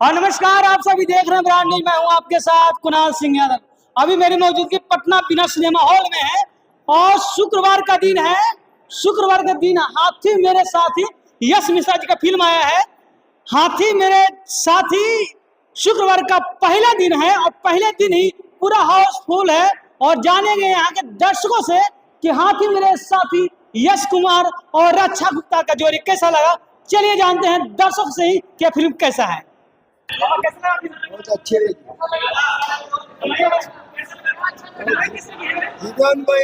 और नमस्कार, आप सभी देख रहे हैं ब्रांड न्यूज। मैं हूं आपके साथ कुणाल सिंह यादव। अभी मेरी मौजूदगी पटना बिना सिनेमा हॉल में है और शुक्रवार का दिन है। शुक्रवार का दिन हाथी मेरे साथी यश मिश्रा जी का फिल्म आया है हाथी मेरे साथी। शुक्रवार का पहला दिन है और पहले दिन ही पूरा हाउसफुल है। और जानेंगे यहाँ के दर्शकों से कि हाथी मेरे साथी यश कुमार और रक्षा गुप्ता का जोड़ी कैसा लगा। चलिए जानते हैं दर्शक से ही कि फिल्म कैसा है। बहुत अच्छे जीवन में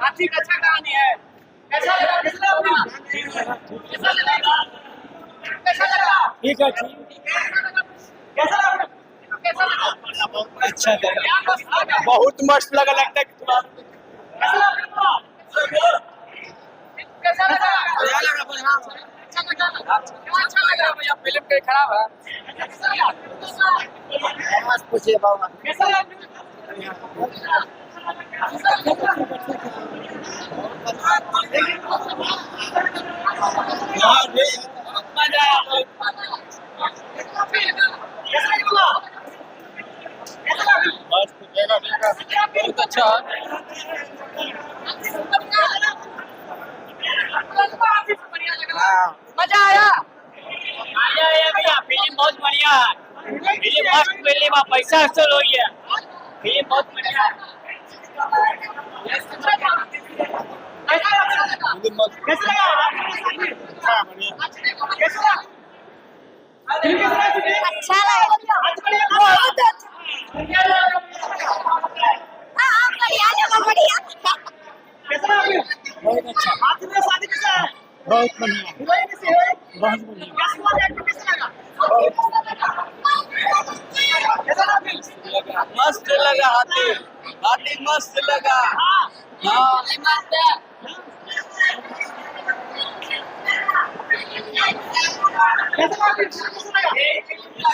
हाथी का अच्छा कहानी है। कैसा लगा? कैसा लगा? ठीक है, कैसा लगा? अच्छा लगा, बहुत मस्त लगा। लगता है कैसा लगा? अच्छा लगा भैया, फिल्म कहीं खराब है? पूछिए बाबा कैसा लगा? बहुत अच्छा। मजा आया भैया। फिल्म बहुत बढ़िया है, फिल्म मस्त फिल्म है, पैसा वसूल हो गया। फिल्म बहुत बढ़िया है। अच्छा लगा, बहुत बढ़िया। बहुत अच्छा, बहुत बढ़िया, बहुत बढ़िया। मस्त लगा हाथी, हाथी मस्त लगा। हाँ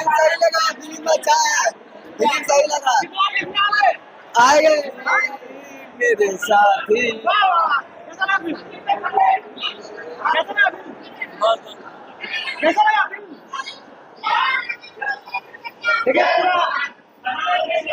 सही लगा, फिल्म अच्छा है, फिल्म सही लगा। आए मेरे साथी।